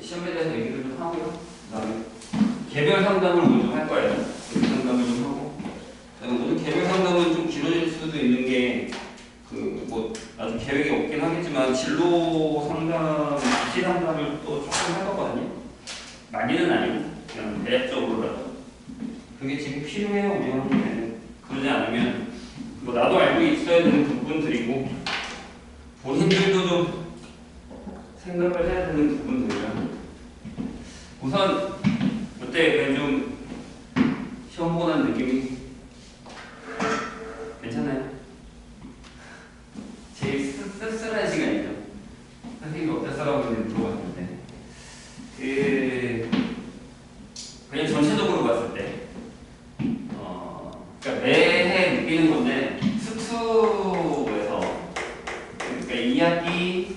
시험에 대해서 얘기를 좀 하고요. 그다음에 개별 상담을 먼저 할 거예요. 개별 상담을 좀 하고. 오늘 개별 상담은 좀 길어질 수도 있는 게 뭐 아직 계획이 없긴 하겠지만 진로 상담, 입시 상담을 또 조금 할 거거든요. 많이는 아니고 그냥 대략적으로라도. 그게 지금 필요해요, 우리 학교에는. 그러지 않으면 뭐 나도 알고 있어야 되는 부분들이고 본인들도 좀 생각을 해야 되는 부분들이라. 우선 어때? 그냥 좀 시험 보는 느낌이 괜찮아요? 제일 쓸쓸한 시간이죠. 선생님이 어땠어라고 물어봤는데 그냥 전체적으로 봤을 때 그러니까 매해 느끼는 건데 수투에서 그러니까 2학기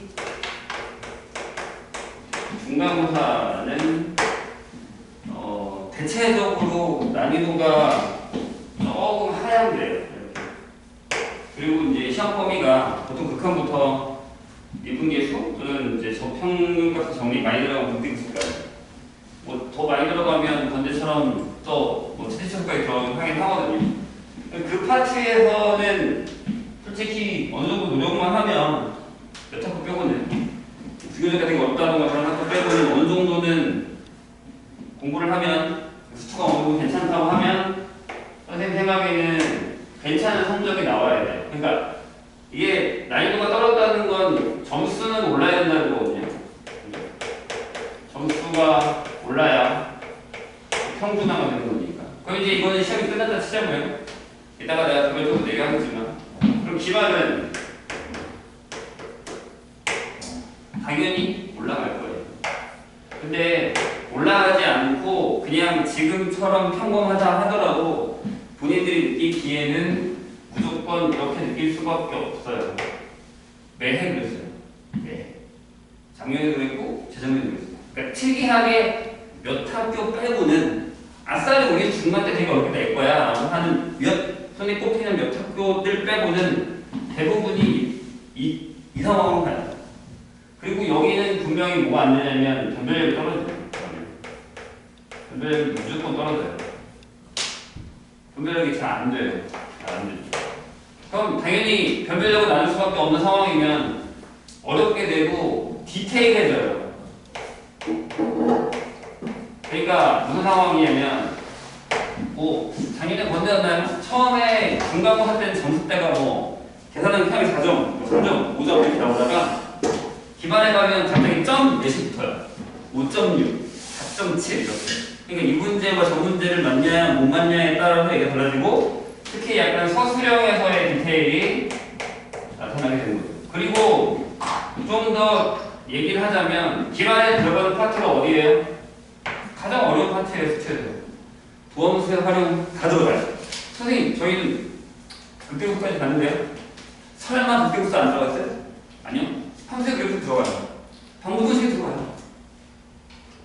중간고사는 대체적으로 난이도가 조금 하향돼요. 그리고 이제 시험 범위가 보통 극한부터 미분계수 또는 이제 저평균값 정리 많이 들어가면 분비급수까지. 뭐 더 많이 들어가면 번제처럼 또뭐 최대치까지 들어가긴 하거든요. 그 파트에서는 솔직히 어느 정도 노력만 하면 몇 학급 빼고는 비교적 같은 게 없다던가 그런 학급 빼고는 어느 정도는 공부를 하면 수투가 어느 정도 괜찮다고 하면 선생님 생각에는 괜찮은 성적이 나와야 돼요. 그러니까 이게 난이도가 떨어졌다는 건 점수는 올라야 된다는 거거든요. 점수가 올라야 평준화가 되는 거니까. 그럼 이제 이거는 시험이 끝났다 치자고요. 이따가 내가 그걸 좀 얘기하겠지만. 그럼 기반은 당연히 올라갈 거예요. 근데 올라가지 않고 그냥 지금처럼 평범하다 하더라도 본인들이 느끼기에는 무조건 이렇게 느낄 수밖에 없어요. 매해 그랬어요. 네. 작년에도 그랬고 재작년에도 그랬어요. 그러니까 특이하게 몇 학교 빼고는 아싸리 우리 중간 때 되게 어렵게 낼 거야 라고 하는 손에 꼽히는 몇 학교들 빼고는 대부분이 이 상황으로 가요. 그리고 여기는 분명히 뭐가 안 되냐면 변별력이 떨어져요. 변별력이 무조건 떨어져요. 변별력이 잘 안 돼요. 잘 안 되죠. 그럼 당연히 변별력을 나눌 수밖에 없는 상황이면 어렵게 되고 디테일해져요. 그러니까 무슨 상황이냐면 뭐 작년에 건드렸나요? 처음에 중간고사 때는 점수대가 뭐 계산하는 편이 4점, 3점, 5점 이렇게 나오다가 기반에 가면 갑자기 점 몇이 붙어요. 5.6, 4.7 이렇게. 그러니까 이 문제와 저 문제를 맞냐 못 맞냐에 따라서 이게 달라지고 특히 약간 서술형에서의 디테일이 나타나게 되는 거죠. 그리고 좀 더 얘기를 하자면 기반에 들어가는 파트가 어디예요? 가장 어려운 파트예요. 수치에서. 도함수의 활용 다 들어가요. 선생님 저희는 극대국까지 갔는데요. 설마 극대국수 안 들어갔어요? 아니요. 함수의 그래프 들어가요. 방부분식이 들어가요.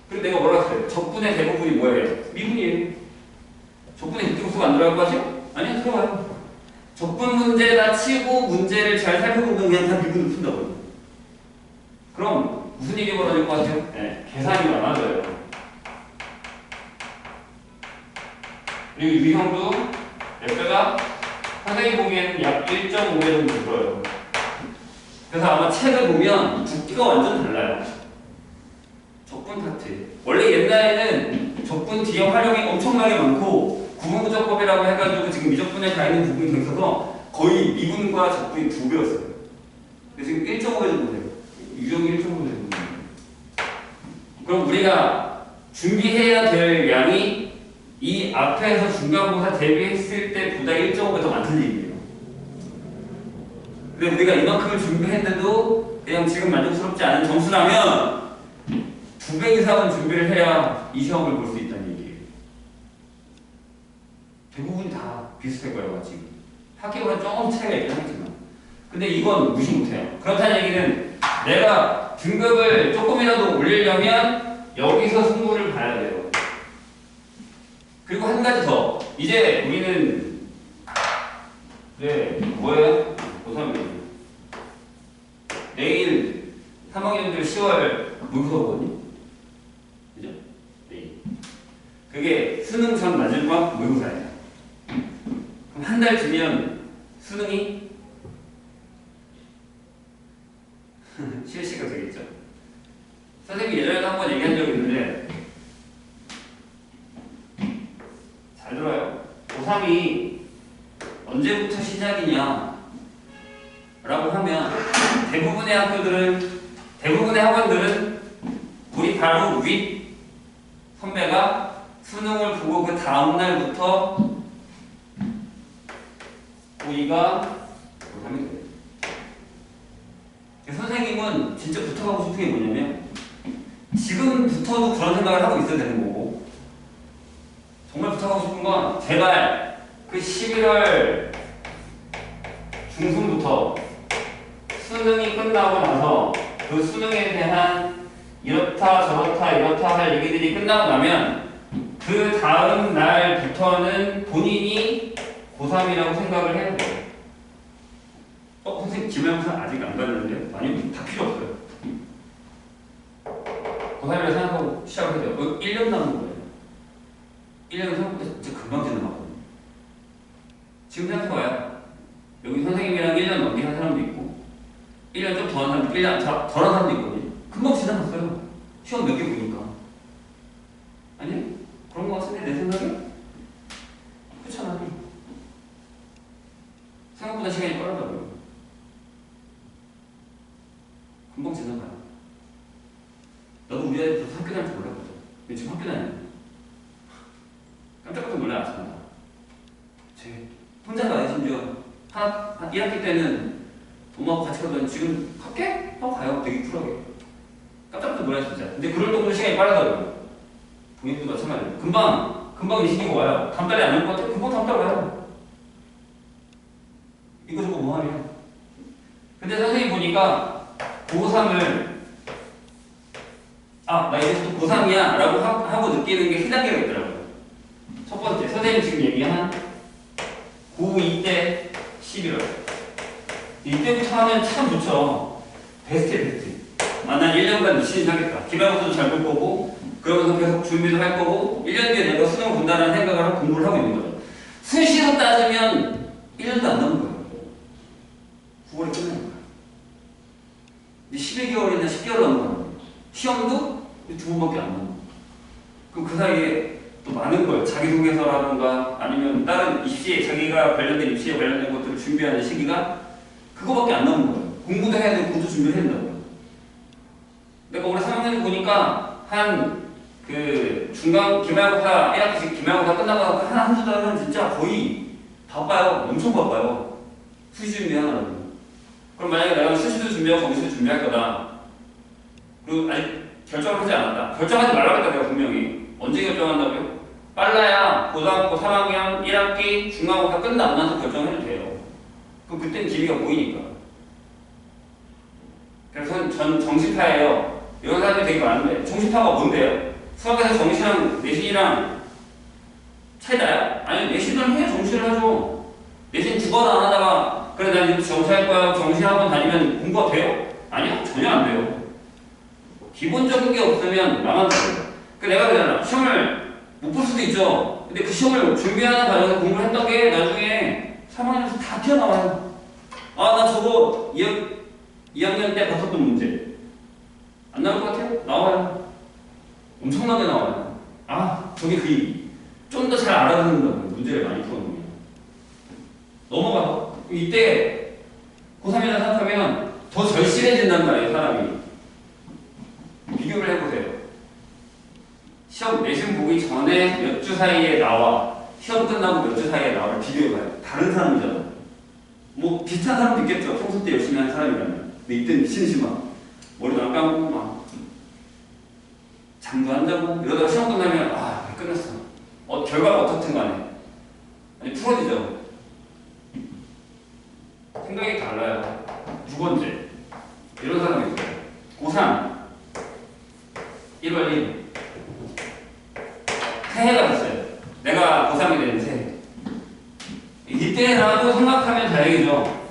그리고 내가 뭐라고 했어요? 적분의 대부분이 뭐예요? 미분이에요. 적분의 극대국수가 안 들어갈 거 같아요? 아니요, 들어가요. 적분 문제다 치고 문제를 잘 살펴보면 그냥 다 미분을 푼다고요. 그럼 무슨 일이 벌어질 것 같아요? 네, 계산이 많아져요. 그리고 유형도 몇 배가 상당히 보기에는 약 1.5배 정도 들어요. 그래서 아마 책을 보면 두께가 완전 달라요. 적분 파트. 원래 옛날에는 적분 뒤에 활용이 엄청나게 많고 구분구조법이라고 해가지고 지금 미적분에 가 있는 부분이 더 있어서 거의 미분과 적분이 2배였어요. 근데 지금 1.5배 정도 돼요. 유형이 1.5배 정도 돼요. 그럼 우리가 준비해야 될 양이 이 앞에서 중간고사 대비했을 때보다 1.5배 더 많다는 얘기예요. 근데 우리가 이만큼을 준비했는데도 그냥 지금 만족스럽지 않은 점수라면 2배 이상은 준비를 해야 이 시험을 볼 수 있다는 얘기예요. 대부분 다 비슷할 거예요, 지금. 학교가 조금 차이가 있긴 하겠지만. 근데 이건 무시 못해요. 그렇다는 얘기는 내가 등급을 조금이라도 올리려면 여기서 승부를 봐야 돼요. 그리고 한 가지 더. 이제 우리는 뭐예요? 고3이에요. 내일 3학년들 10월 모의고사거든요. 그게 수능 전 마지막 모의고사예요. 그럼 한 달 뒤면 수능이 실시가 되겠죠. 선생님이 예전에도 한번 얘기한 적이 있는데 잘 들어요. 고3이 언제부터 시작이냐 라고 하면 대부분의 학원들은 우리 바로 윗 선배가 수능을 보고 그 다음날부터 우리가 고3이 돼요. 선생님은 진짜 붙어가고 싶은 게 뭐냐면 지금부터도 그런 생각을 하고 있어야 되는 거고, 정말 붙어가고 싶은 건 제발 그 11월 중순부터 수능이 끝나고 나서 그 수능에 대한 이렇다 저렇다 이렇다 할 얘기들이 끝나고 나면 그 다음 날부터는 본인이 고3이라고 생각을 해야 돼요. 선생님 기말고사 아직 안 갔는데요? 아니요, 다 필요 없어요. 고3이라고 생각하고 시작을 해야 돼요. 1년 남은 거예요. 1년은 생각보다 진짜 금방 지나가거든요. 지금 생각해봐요. 여기 선생님이랑 1년 넘게 한 사람도 있고 1년 좀 더 한 사람도 1년 덜한 사람도 있거든요. 금방 지나갔어요. 시험 몇 개 보니까. 아니? 그런 거 같은데 내 생각에? 그렇잖아요. 생각보다 시간이 빠르다고요. 금방 지나가요. 나도 우리 아이 벌써 학교 다닐 줄 몰랐거든. 근데 지금 학교 다녀요. 깜짝깜짝 놀라요, 아침마다. 제 혼자 가요, 심지어. 한 1학기 때는 엄마하고 같이 가더니 지금 갈게? 하고 가요. 되게 쿨하게. 깜짝깜짝 놀라요, 진짜. 근데 그럴 정도로 시간이 빠르다고요. 본인도 마찬가지예요. 금방 이 시기가 와요. 다음 달에 안 올 것 같아요? 금방 다음 달에 와요. 이거 저거 뭐하냐. 근데 선생님 보니까 고3을 나 이제부터 고3이야 라고 하고 느끼는 게 세 단계가 있더라고요. 첫 번째, 선생님 지금 얘기한 고2 때 11월. 이때부터 하면 참 좋죠. 베스트. 난 1년간 열심히 하겠다. 기말고사도 잘 볼 거고, 그러면서 계속 준비도 할 거고, 1년 뒤에 내가 수능을 본다는 생각을 하고 공부를 하고 있는 거죠. 수시로 따지면 1년도 안 남은 거예요. 9월에 끝나는 거예요. 12개월이나 10개월 남은 거예요. 시험도 2번밖에 안 남은 거예요. 그럼 그 사이에 또 많은 걸, 자기소개서라든가 아니면 다른 입시에, 자기가 관련된 입시에 관련된 것들을 준비하는 시기가 그거밖에 안 남은 거예요. 공부도 해야 되고 공부도 준비를 해야 된다고요. 내가 올해 3학년 보니까 중간 기말고사, 1학기씩 기말고사 끝나고 한두 달은 진짜 거의 바빠요. 엄청 바빠요. 수시 준비하느라고. 그럼 만약에 내가 수시도 준비하고 거기서도 준비할 거다. 그리고 아직 결정을 하지 않았다. 결정하지 말라고 했다, 내가 분명히. 언제 결정한다고요? 빨라야 고등학교 3학년 1학기 중간고사 끝나고 나서 결정해도 돼요. 그럼 그때는 기미가 보이니까. 그래서 전 정시파예요. 이런 사람들이 되게 많은데 정시파가 뭔데요? 수학에서 정시랑 내신이랑 차이 나요? 아니, 내신을 해야 정시를 하죠. 내신 2번 안 하다가 그래 나 이제 정시할 거야 정시 한번 다니면 공부가 돼요? 아니요, 전혀 안 돼요. 기본적인 게 없으면 망한다고. 내가 그러잖아. 시험을 못 볼 수도 있죠. 근데 그 시험을 준비하는 과정에서 공부를 했던 게 나중에 3학년에서 다 튀어나와요. 나 저거 2학년 때 봤었던 문제 안 나올 것 같아요? 나와요. 엄청나게 나와요. 저게 그 얘기. 좀 더 잘 알아듣는다고 문제를 많이 풀어놓으면. 넘어가서 이때 고3이라 생각하면 더 절실해진단 말이에요, 사람이. 비교를 해보세요. 시험 내신 보기 전에 몇 주 사이에 나와 시험 끝나고 몇 주 사이에 나와를 비교해봐요. 다른 사람이잖아. 뭐 비슷한 사람도 있겠죠. 평소 때 열심히 하는 사람이라면. 근데 이때는 미친 듯이 막 머리도 안 감고 막 잠도 안 자고 이러다가 시험 끝나면 끝났어. 결과가 어떻든 간에 아니 풀어지죠. 생각이 달라요. 두 번째, 이런 사람이 있어요. 고3 1월 1일 새해가 됐어요. 내가 고3이 되는 새해. 이때라도 생각하면 다행이죠.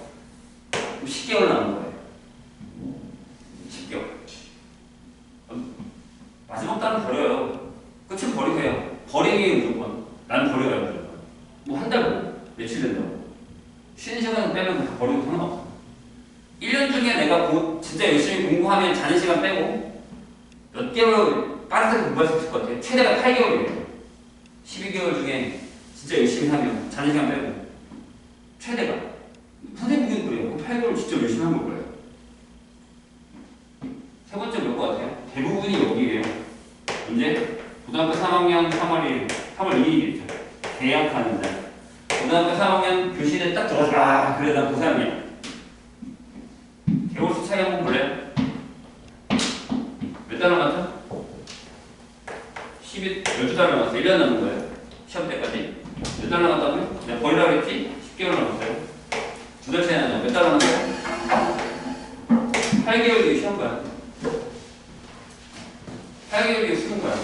10개월 남은 거예요. 10개월. 마지막 달은 버려요. 끝은 버리세요. 버리기 내가 진짜 열심히 공부하면 자는 시간 빼고 몇 개월 빠르게 공부할 수 있을 것 같아요. 최대가 8개월이에요. 12개월 중에 진짜 열심히 하면 자는 시간 빼고 최대가. 선생님 보기엔 그래요. 8개월 진짜 열심히 한 걸 거예요. 세 번째 몇 것 같아요? 대부분이 여기에요. 언제? 고등학교 3학년 3월 2일이겠죠. 계약하는 날. 고등학교 3학년 교실에 딱 들어가서 아 그래 나 고3이야. 개월수 차이 한번 볼래요? 몇 달 남았죠? 12달 남았어요. 1년 남은 거예요. 시험 때까지. 몇 달 남았다고요? 내가 버리라고 했지? 10개월 남았어요. 2달 차이 나죠? 몇 달 남았어요? 8개월 뒤에 시험 가요. 8개월 뒤에 쓰는 거야.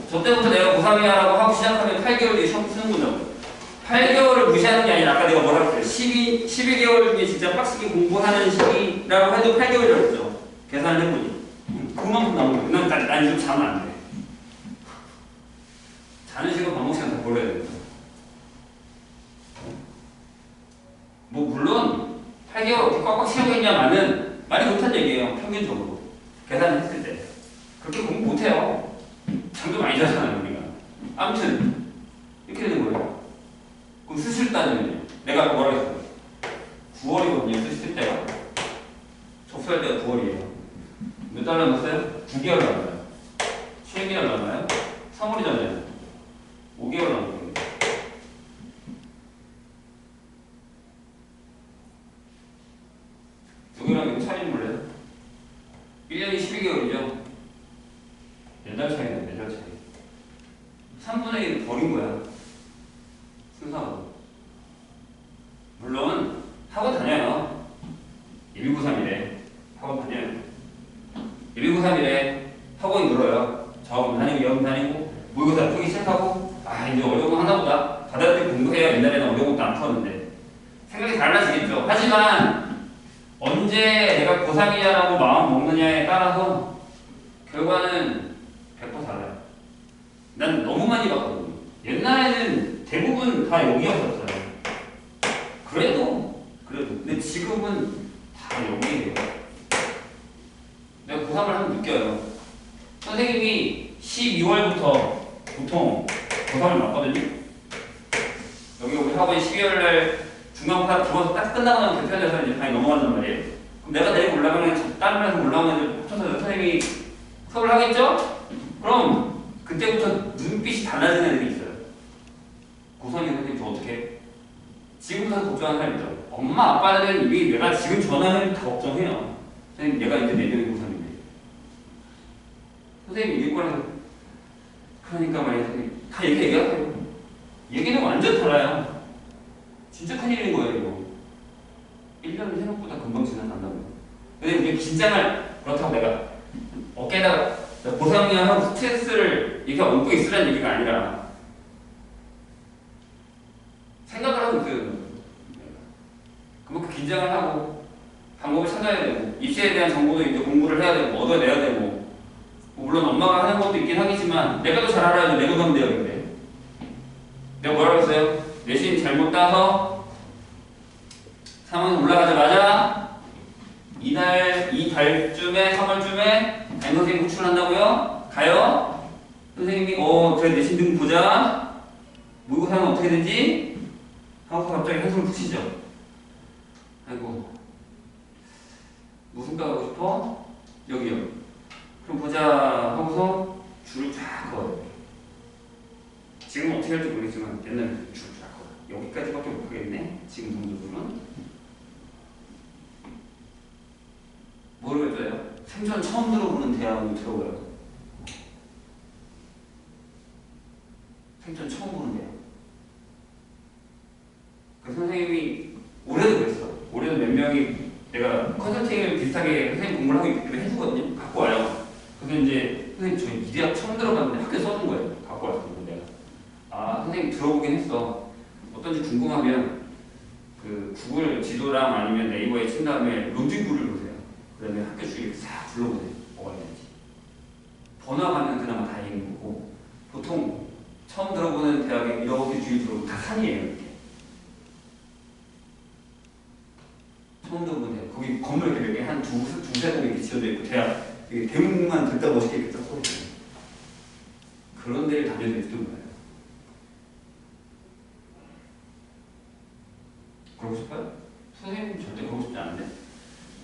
저 때부터 내가 고3이야라고 하고 시작하면 8개월 뒤에 시험 쓰는 거죠. 8개월을 무시하는 게 아니라 아까 내가 뭐라고 했어요? 12개월 중에 진짜 빡세게 공부하는 시기라고 해도 8개월이라고 했죠. 계산을 해보니. 그만큼 나오는 거예요. 난 이거 자면 안 돼. 자는 시간, 방목 시간 다 골라야 됩니다. 뭐 물론 8개월 어떻게 꽉꽉 채우겠냐마는 말이 못한 얘기예요. 평균적으로. 계산을 했을 때. 그렇게 공부 못해요. 잠도 많이 자잖아요, 우리가. 아무튼 이렇게 되는 거예요. 그럼 수시를 따지면요. 내가 아까 뭐라고 했어요? 9월이거든요, 수시 때가. 접수할 때가 9월이에요. 몇 달 남았어요? 9개월 남아요. 7개월 남아요? 3월이잖아요. 5개월 남았거든요. 여기랑 여기 차이 몰라요? 1년이 12개월이죠? 4달 차이네, 4달 차이. 3분의 1을 버린 거야. 순서하고. 물론, 학원 다녀요. 1293이래. 학원 다녀요. 1293이래. 학원이 늘어요. 저학원 다니고, 여학원 다니고, 모의고사 풀기 시작하고, 아, 이제 어려운 거 하나보다. 받아들 때 공부해야 옛날에는 어려운 것도 안 풀었는데. 생각이 달라지겠죠. 하지만, 언제 내가 고3이냐라고 마음 먹느냐에 따라서, 결과는 100% 달라요. 난 너무 많이 봤거든요. 옛날에는 대부분 다 여기였었어요. 그래도. 근데 지금은 다 여기예요. 내가 고3을 하면 느껴요. 선생님이 12월부터 보통 고3을 맞거든요. 여기 우리 학원이 12월날 중간고사 들어와서 딱 끝나고 나면 대표해서 이제 반이 넘어간단 말이에요. 그럼 내가 내일 올라가면 다른 반에서 올라오는 애들 합쳐서 선생님이 수업을 하겠죠? 그럼 그때부터 눈빛이 달라지는 애들이 있어요. 고3이 선생님 저 어떻게 해? 지금부터 걱정하는 사람 있죠. 엄마 아빠들은 이미 내가 지금 전화하면 다 걱정해요. 선생님 얘가 이제 내년에 고3인데 선생님 이길 거라서 그러니까 말이야 선생님 다 얘기하세요. 얘기는 완전 달라요. 진짜 큰일인 거예요 이거. 1년은 생각보다 금방 지나간다고요. 근데 우리 긴장을 그렇다고 내가 어깨에다가 고3이야 하고 스트레스를 이렇게 얹고 있으라는 얘기가 아니라 생각을 하고 있어요. 그만큼 긴장을 하고 방법을 찾아야 되고 입시에 대한 정보도 이제 공부를 해야 되고 얻어내야 되고 뭐 물론 엄마가 하는 것도 있긴 하겠지만 내가 더 잘 알아야죠. 내가 가면 돼요. 근데 내가 뭐라고 했어요? 내신 잘못 따서 3학년 올라가자마자 이달쯤에 3월쯤에 담임 선생님 호출한다고요? 가요? 선생님이 그래 내신 등 보자. 모의고사는 어떻게 되지? 하고서 갑자기 한숨을 푹 쉬죠. 아이고 무슨 과 가고 싶어? 여기요. 그럼 보자 하고서 줄을 쫙 그어요. 지금은 어떻게 할지 모르겠지만 옛날에는 줄을 쫙 그어요. 여기까지밖에 못 하겠네. 지금 정도로는. 모르겠어요. 생전 처음 들어보는 대학을 들어봐요. 생전 처음 보는 대학. 그 선생님이 올해도 그랬어. 올해도 몇 명이 내가 컨설팅을 비슷하게 선생님 공부를 하고 있기 때문에 해주거든요. 갖고 와요. 그래서 이제 선생님 저희 이 대학 처음 들어봤는데 학교에 써준 거예요. 갖고 와서 내가. 아 선생님 들어보긴 했어. 어떤지 궁금하면 그 구글 지도랑 아니면 네이버에 친 다음에 로딩부를 보세요. 그 다음에 학교 주위를 싹 둘러보세요. 뭐가 있는지. 번화가는 그나마 다행인 거고 보통 처음 들어보는 대학에 이렇게 주위 들어보면 다 산이에요. 이렇게. 처음 들어보는 대학. 거기 건물 이렇게 몇 개, 한 두세 개 이렇게 지어져 있고, 대학, 이게 대문만 듣다 멋있게 이렇게 딱 써있어요. 그런 데를 다녀도 있던 거예요. 그러고 싶어요? 선생님 절대 그러고 싶지 않은데?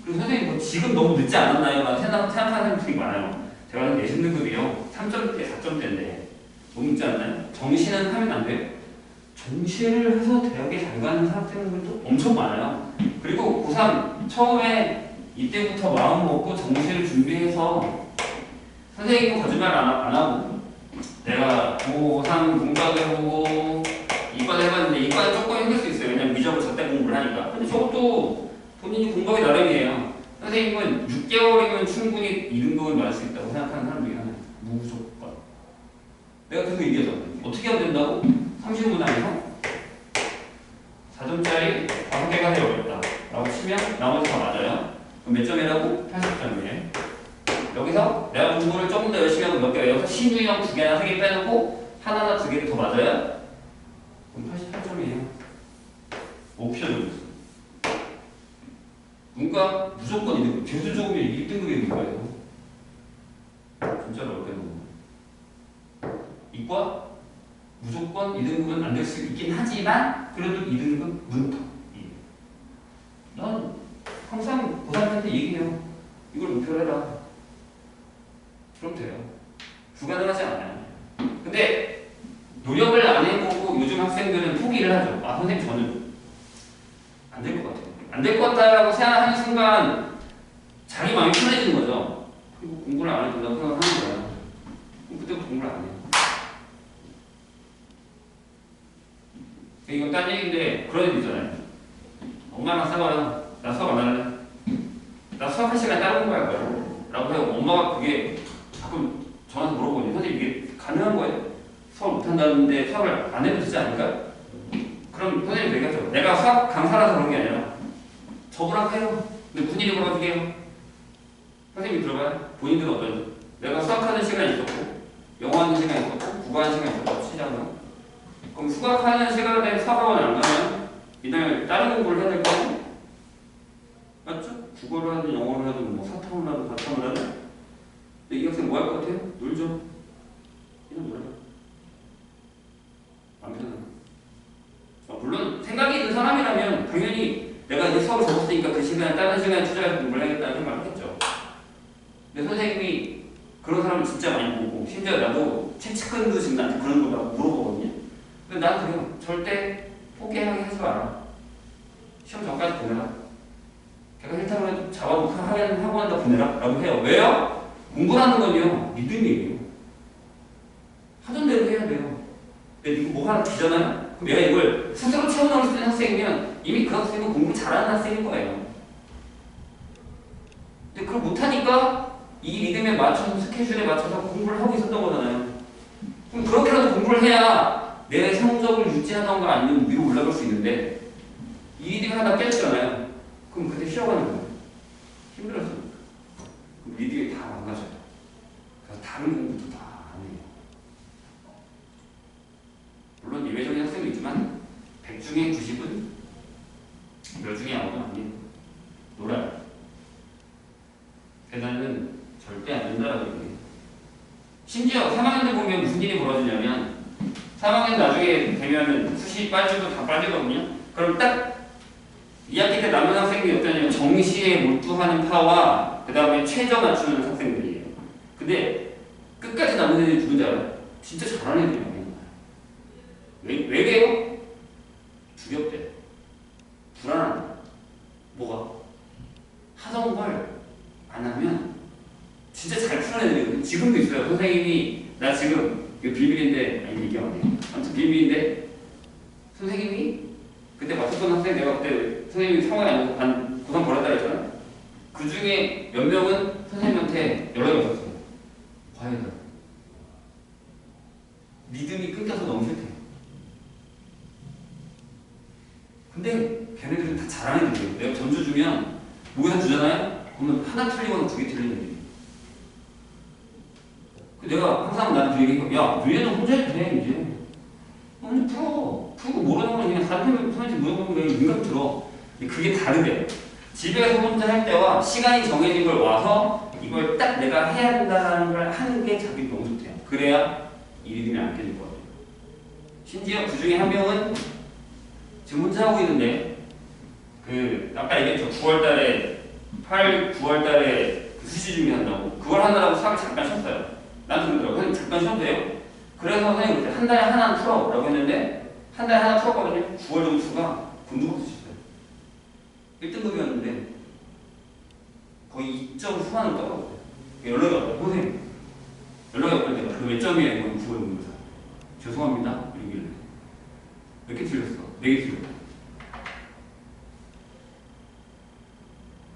그리고 선생님 뭐 지금 너무 늦지 않았나요? 라고 생각하는 분들이 많아요. 제가 내신 등급이요. 3점대, 4점대인데 너무 늦지 않나요? 정시는 하면 안 돼요? 정시를 해서 대학에 잘 가는 학생들도 엄청 많아요. 그리고 고3 처음에 이때부터 마음 먹고 정시를 준비해서 선생님도 거짓말 안 하고 내가 고3 공부하게 해보고 이과를 해봤는데 이과는 조금 힘들 수 있어요. 왜냐면 미적으로 저때 공부를 하니까. 근데 저것도 본인이 공부하기 나름이에요. 선생님은 6개월이면 충분히 2등급을 맞을 수 있다고 생각하는 사람 중에 하나예요. 무조건. 내가 계속 얘기하잖아요. 어떻게 하면 된다고? 30문항에서 4점짜리 5개가 되게 어렵다 라고 치면 나머지 다 맞아요. 그럼 몇 점이라고? 80점이에요. 여기서 내가 공부를 조금 더 열심히 하고 몇 개 외워서 신유형 2개나 3개 빼놓고 하나나 2개를 더 맞아요? 그럼 88점이에요. 옵션이었어. 문과 무조건 2등급. 재수 좋으면 1등급이 문과예요. 진짜로 어렵게 놓은 거. 이과 무조건 2등급은 안 될 수 있긴 하지만 그래도 2등급 문턱. 난 항상 고3한테 얘기해요. 이걸 목표로 해라. 그럼 돼요. 불가능하지 않아요. 근데 노력을 안 해보고 요즘 학생들은 포기를 하죠. 아 선생님 저는 안 될 것 같아요. 안 될 것 같다라고 생각하는 순간 자기 마음이 편해지는 거죠. 그리고 공부를 안 해도 된다고 생각하는 거예요. 그럼 그때부터 공부를 안 해요. 이건 딴 얘기인데 그런 애들 있잖아요. 엄마랑 싸워요. 나 수업 안 할래. 나 수업할 시간에 다른 공부할 거야. 라고 해요. 엄마가 그게 가끔 전화해서 물어보거든요. 선생님 이게 가능한 거예요? 수업 못한다는데 수업을 안 해도 되지 않을까요? 그럼 선생님 얘기하죠. 내가 수학 강사라서 그런 게 아니라 접으라고 해요. 근데 무슨 일이 벌어지게요? 선생님이 들어봐요. 본인들은 어떤지. 내가 수학하는 시간이 있었고 영어하는 시간이 있었고 국어하는 시간이 있었고 시작은 그럼 수학하는 시간에 수학학원을 안 가면 이날 다른 공부를 해야 될 거 아니에요? 맞죠? 국어를 하든 영어를 하든 뭐 사탐을 하든 과탐을 하든 근데 이 학생 뭐 할 것 같아요? 놀죠? 그냥 놀아요. 안 편하나? 물론 생각이 있는 사람이라면 당연히 내가 이제 수업을 접었으니까 그 시간에 다른 시간에 투자해서 공부를 해야겠다는 생각을 하겠죠. 근데 선생님이 그런 사람을 진짜 많이 보고 심지어 나도 채찍근도 지금 나한테 그런 거 막 물어보거든요. 근데 나는 그냥 절대 포기하게 하지 마라. 시험 전까지 보내라. 걔가 싫다고 해도 잡아놓고 하는 학원에다 보내라 라고 해요. 왜요? 공부하는 건요 믿음이에요. 하던 대로 해야 돼요. 근데 이거 뭐 하나 비잖아요? 그럼 얘가 이걸 스스로 채워넣을 수 있는 학생이면 이미 그 학생은 공부 잘하는 학생인 거예요. 근데 그걸 못하니까 이 리듬에 맞춰서 스케줄에 맞춰서 공부를 하고 있었던 거잖아요. 그럼 그렇게라도 공부를 해야 내 성적을 유지하던가 아니면 위로 올라갈 수 있는데 이 리듬이 하나 깨졌잖아요. 그럼 그때 쉬어가는 거예요. 힘들었으니까. 그럼 리듬이 다 망가져요. 그래서 다른 공부도 다 안 해요. 물론 예외적인 학생도 있지만 100 중에 90은 몇 중에 아무도 아니에요. 놀아요. 계산은 절대 안 된다라고 얘기해요. 심지어 3학년들 보면 무슨 일이 벌어지냐면 3학년 나중에 되면은 수시 빠지고 다 빠지거든요. 그럼 딱 2학기 때 남은 학생들이 어떠냐면 정시에 몰두하는 파와 그 다음에 최저 맞추는 학생들이에요. 근데 끝까지 남은 애들이 누군지 알아요? 진짜 잘하는 애들이에요. 왜 그래요? 두렵대. 불안하다. 뭐가? 하던 걸 안 하면 진짜 잘 푸는 애들이거든요. 지금도 있어요. 선생님이 나 지금 이거 비밀인데 아니 얘기하면 안 돼요. 아무튼 비밀인데 선생님이 그때 맞췄던 학생 내가 그때 선생님이 상황이 안 돼서 고상 벌였다 했잖아요. 그 중에 몇 명은 선생님한테 연락이 왔었어요. 과외다. 믿음이 끊겨서 너무 싫대. 근데 걔네들은 다 잘하는 애들이에요. 내가 점수 주면 모의고사 주잖아요? 그러면 하나 틀리거나 2개 틀리는 애들이에요. 내가 항상 나한테 얘기해. 야, 너희는 혼자 해도 돼, 이제. 혼자 풀어. 풀고 모르는 건 그냥 다른 선생님한테 물어보는 게 민감 들어. 그게 다르대. 집에서 혼자 할 때와 시간이 정해진 걸 와서 이걸 딱 내가 해야 된다는 걸 하는 게 자기 너무 좋대요. 그래야 이 리듬이 안 깨질 것 같아요. 심지어 그 중에 한 명은 지금 혼자 하고 있는데 그 아까 얘기했죠. 9월달에 그 수시 준비한다고 그걸 하느라고 수학을 잠깐 쉬었어요. 나도 그러더라고요. 선생님 잠깐 쉬어도 돼요? 그래서 선생님 그때 한 달에 하나 풀어라고 했는데 한 달에 하나 풀었거든요. 9월 점수가 곤두박질 쳤어요. 1등급이었는데 거의 2점 후반으로 떨어졌어요. 연락이 왔어요. 선생님 연락이 왔을 때가 그 몇 점이에요? 9월 점수가 죄송합니다. 이러길래 몇 개 틀렸어? 4개 틀렸어.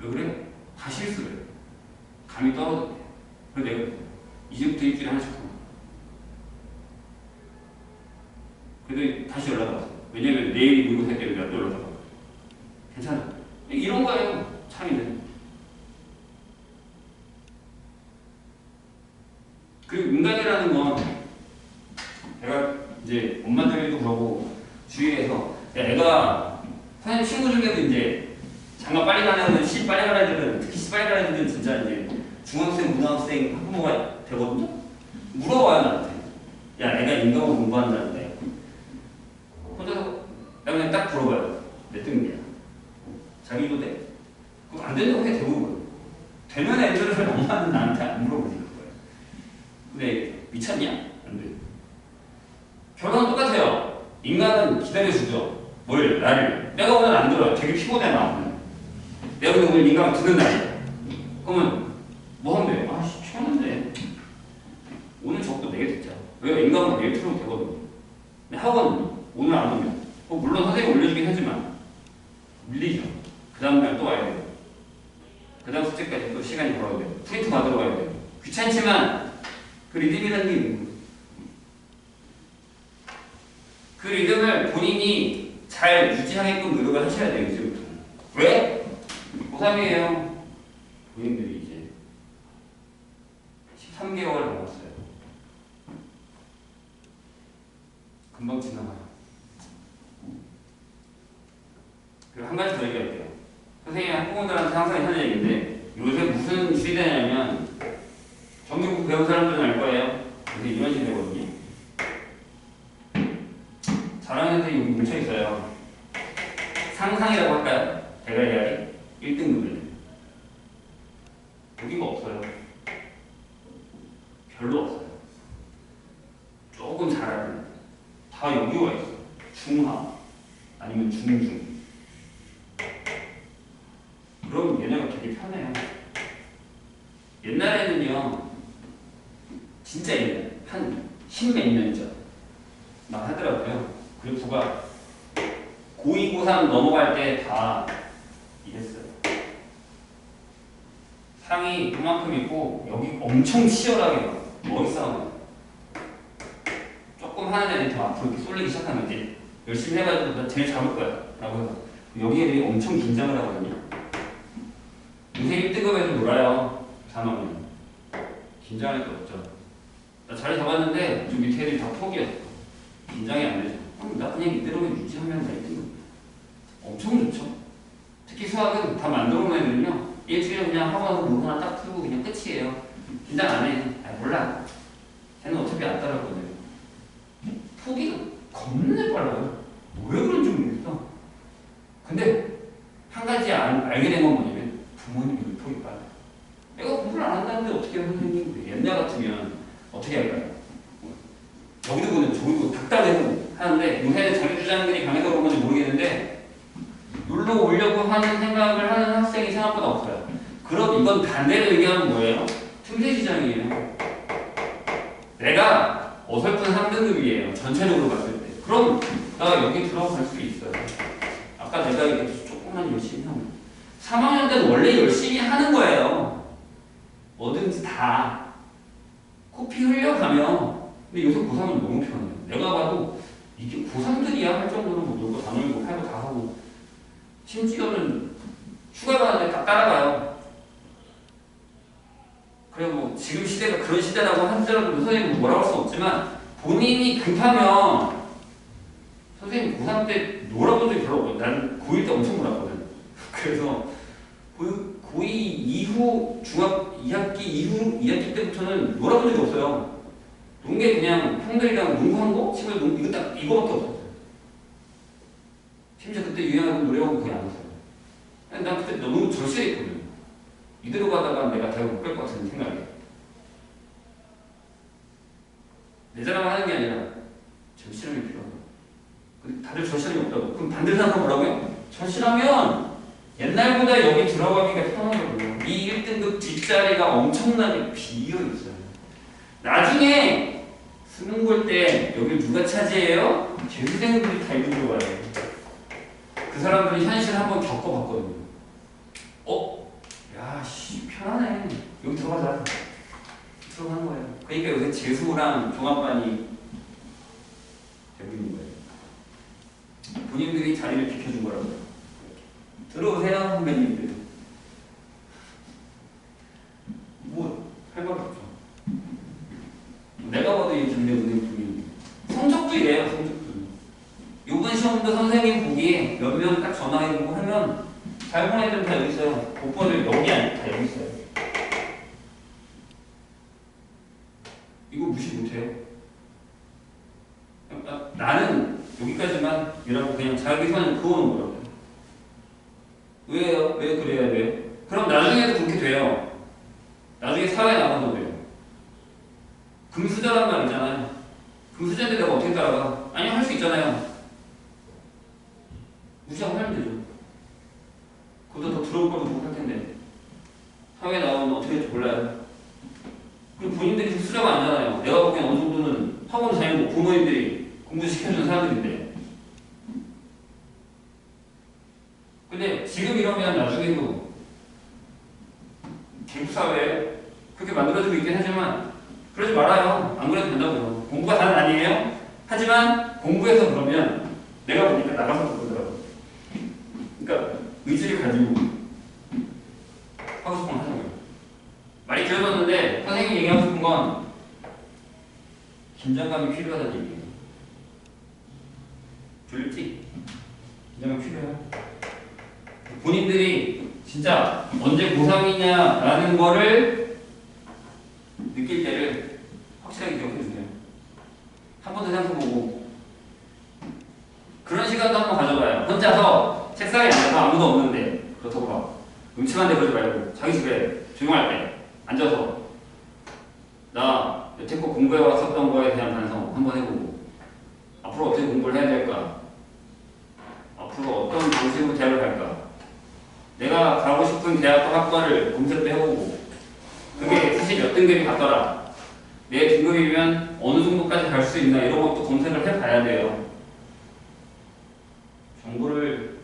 왜 그래? 다 실수래. 감이 떨어졌대. 그래서 내가 이제부터 일주일에 하나씩 푸는 거야. 그래도 다시 연락 왔어. 왜냐면 내일이 모의고사 때문에 내가 또 연락 왔어. 괜찮아. 이런 거예요. 참이는. 그리고 인간이라는 건 내가 이제 엄마들도 그러고 주위에서 애가 선생님 친구 중에도 이제 장가 빨리 가는 애들은 시 빨리 가는 애들은 특히 시 빨리 가는 애들은 진짜 이제 중학생, 고등학생 학부모가 되거든요. 물어봐요 나한테. 야 애가 인강을 공부한다는데 혼자서 내가 그냥 딱 물어봐요. 몇 등이야? 자기도 돼? 그럼 안 된다고 해 대부분. 되는 애들은 엄마는 나한테 안 물어보니까 거예요. 근데 미쳤냐? 안 돼. 결론은 똑같아요. 인간은 기다려주죠. 뭘? 나를. 내가 오늘 안 들어요. 되게 피곤해 나. 내가 오늘 인강을 듣는 날이야. 그러면 뭐 하면 돼? 아씨 피곤한데 오늘 적도 내게 듣자. 왜? 인강은 내일 틀어도 되거든요. 근데 학원 오늘 안 오면 물론 선생님이 올려주긴 하지만 밀리죠. 그 다음날 또 와야 돼요. 그 다음 숙제까지 또 시간이 걸어야 돼요. 프린트 받으러 가야 돼요. 귀찮지만 그 리듬이라는 게 있는 거예요. 그 리듬을 본인이 잘 유지하게끔 노력을 하셔야 돼요. 이제부터는. 왜? 고3이에요. 본인들이 이제 13개월 남았어요. 금방 지나가요. 그리고 한 가지 더 얘기할게요. 선생님이 학부모들한테 항상 하는 얘기인데 요새 무슨 시대냐면 정규국 배운 사람들은 알 거예요. 요새 이런 시대거든요. 잘하는 애들이 여기 뭉쳐있어요. 상상이라고 할까요? 대가리알이 1등급을 여기가 없어요. 별로 없어요. 조금 잘하는 다 여기 와 있어요. 중하 아니면 중중. 그럼 얘네가 되게 편해요. 옛날에는요, 진짜 옛날, 한 10몇 년 전, 막 하더라고요. 그래프가 고2, 고3 넘어갈 때 다 이랬어요. 상이 그만큼 있고, 여기 엄청 치열하게 머리 싸움을. 조금 하는 애들이 더 앞으로 이렇게 쏠리기 시작하면 이제 열심히 해가지고 나 제일 잡을 거야. 라고 해서 여기 애들이 엄청 긴장을 하거든요. 요새 1등급에서 놀아요. 3학년. 긴장할 게 없죠. 나 자리 잡았는데 좀 밑에 애들이 다 포기했어. 긴장이 안 되죠. 나 그냥 이대로만 유지하면 다 1등급. 엄청 좋죠. 특히 수학은 다 만들어 놓은 애들은요. 일주일에 그냥 학원에서 뭐 하나 딱 틀고 그냥 끝이에요. 긴장 안 해. 아 몰라. 걔는 어차피 안 따라할 거예요. 포기가 겁나 빨라요. 왜 그런지 모르겠어. 근데 한 가지 알게 된 건 뭐냐면 부모님이 포기 빨라. 내가 공부를 안 한다는데 어떻게 선생님 옛날 같으면 어떻게 할까요? 여기도 보면 저기도 닥달해서 하는데 요새는 자기 주장들이 강해서 그런 건지 모르겠는데 놀러 오려고 하는 생각을 하는 학생이 생각보다 없어요. 그럼 이건 반대로 얘기하면 뭐예요? 틈새 시장이에요. 내가 어설픈 3등급이에요. 전체적으로 봤을 때. 그럼 나 여기 들어갈 수 있어요. 아까 내가 이렇게 조금만 열심히 하면 3학년 때는 원래 열심히 하는 거예요. 뭐든지 다 코피 흘려가면. 근데 요새 고3은 너무 편해요. 내가 봐도 이게 고3들이야 할 정도로 뭐 놀고 다 놀고 할거 다 하고 심지어는 휴가 가는데 딱 따라가요. 그래 뭐 지금 시대가 그런 시대라고 하더라도 선생님은 뭐라고 할 수 없지만 본인이 급하면 선생님 고3 때 놀아본 적이 별로 없거든. 난 고1 때 엄청 놀았거든. 그래서 고2 이후 중학 2학기 이후 2학기 때부터는 놀아본 적이 없어요. 논 게 그냥 형들이랑 농구한 거, 친구들 농구 이거 딱 이거밖에 없었어요. 심지어 그때 유행하던 노래하고 거의 안 했어요. 난 그때 너무 절실했거든요. 이대로 가다가 내가 대학 못 갈 것 같은 생각이. 내 자랑을 하는 게 아니라 절실함이 필요하다. 근데 다들 절실함이 없다고. 그럼 반대로 생각하면 뭐라고요? 절실하면 옛날보다 여기 들어가기가 편하거든요. 이 1등급 뒷자리가 엄청나게 비어있어요. 나중에 수능 볼 때 여기 누가 차지해요? 재수생들이 다 이리로 가요. 그 사람들은 현실 한번 겪어봤거든요. 야, 씨, 편하네. 여기 들어가자. 들어가는 거예요. 그러니까 요새 재수랑 종합반이 되고 있는 거예요. 본인들이 자리를 비켜준 거라고요. 들어오세요, 선배님들. 뭐, 할 말이 없죠. 내가 봐도 이 준비 선생님이 성적도 이래요, 성적도. 요번 시험도 선생님 보기에 몇 명 딱 전화해보고 하면 잘 본 애들은 다 여기 있어요. 복권을 여기 아니고 다 여기 있어요. 이거 무시 못해요. 나는 여기까지만 이라고 그냥 자기 선을 그어놓은 거라고요. 왜요? 왜 그래야 돼요? 그럼 나중에도 그렇게 돼요. 나중에 사회에 나가도 돼요. 금수저란 말 있잖아요. 금수저인데 내가 어떻게 따라가? 아니, 할 수 있잖아요. 무시하고 살면 되죠. 그보다 더 들어올 거도 못할 텐데. 사회에 나오면 어떻게 될지 몰라요. 그리고 본인들이 수료가 아니잖아요. 내가 보기엔 어느 정도는 학원 다니고 부모님들이 공부시켜주는 사람들인데. 근데 지금 이러면 나중에도 기숙사회에 그렇게 만들어지고 있긴 하지만 그러지 말아요. 안 그래도 된다고요. 공부가 다는 아니에요. 하지만 공부해서 그러면 내가 보니까 나가서 그러더라고요. 그러니까 의지를 가지고 하고 싶은 건 하자고요. 많이 길어졌는데 선생님이 얘기하고 싶은 건 긴장감이 필요하다는 얘기예요. 졸립지? 긴장감이 필요해요. 본인들이 진짜 언제 고3이냐라는 거를 느낄 때를 확실하게 기억해주세요. 한 번 더 생각해보고 그런 시간도 한번 가져봐요. 혼자서 책상에 앉아서 아무도 없는데 그렇다고 막 음침한 데 그러지 말고 자기 집에 조용할 때 앉아서 나 여태껏 공부해 왔었던 거에 대한 반성 한번 해보고 앞으로 어떻게 공부를 해야 될까? 앞으로 어떤 방식으로 대학을 갈까? 내가 가고 싶은 대학과 학과를 검색도 해보고 그게 사실 몇 등급이 같더라. 내 등급이면 어느 정도까지 갈 수 있나 이런 것도 검색을 해봐야 돼요. 정보를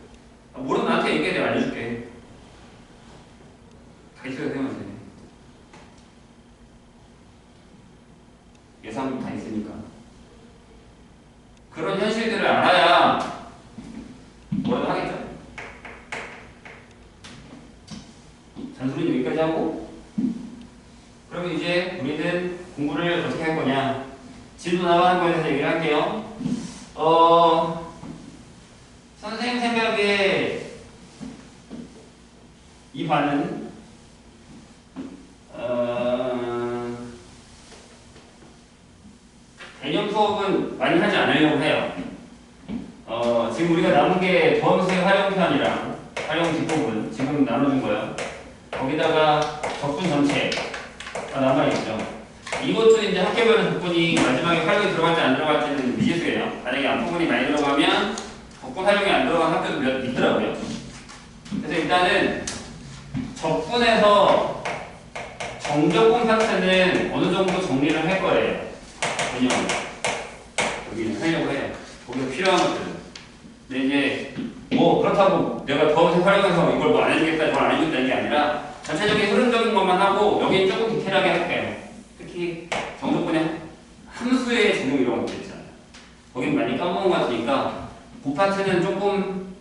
모르면 나한테 얘기해 내가 알려줄게. 다 있어야 생각하세요. 예상도 다 있으니까. 그런 현실들을 알아야 뭐라도 하겠죠. 잔소리는 여기까지 하고 그러면 이제 우리는 공부를 어떻게 할 거냐 진도 나가는 거에 대해서 얘기를 할게요. 선생님 생각에 이 반은 개념 수업은 많이 하지 않으려고 해요. 지금 우리가 남은 게 도함수의 활용편이랑 활용 뒷부분 지금 나눠준 거예요. 거기다가 적분 전체가 남아있죠. 이것도 이제 학교별로 적분이 마지막에 활용이 들어갈지 안 들어갈지는 미지수예요. 만약에 앞부분이 많이 들어가면 적분 활용이 안 들어간 학교도 몇 있더라고요. 그래서 일단은 적분에서 정적분 파트는 어느 정도 정리를 할 거예요. 그냥 여기는 하려고 해요. 거기서 필요한 것들은. 근데 이제 뭐 그렇다고 내가 더 활용해서 이걸 뭐 안 해주겠다, 이걸 안 해주겠다는 게 아니라 전체적인 흐름적인 것만 하고 여기는 조금 디테일하게 할게요. 특히 정적분의 함수의 적용 이런 것들 있잖아요. 거긴 많이 까먹은 것 같으니까 그 파트는 조금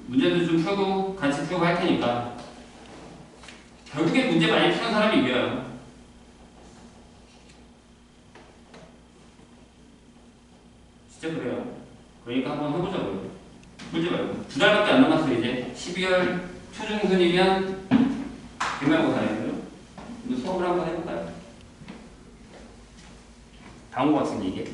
문제도 좀 풀고 같이 풀고 할 테니까 결국에 문제 많이 푸는 사람이 이겨요. 진짜 그래요. 그러니까 한번 해보자고요. 풀지 말고. 2달밖에 안 남았어요. 이제 12월 초중순이면 기말고사예요. 수업을 한번 해볼까요? 다음 것 같은데 이게.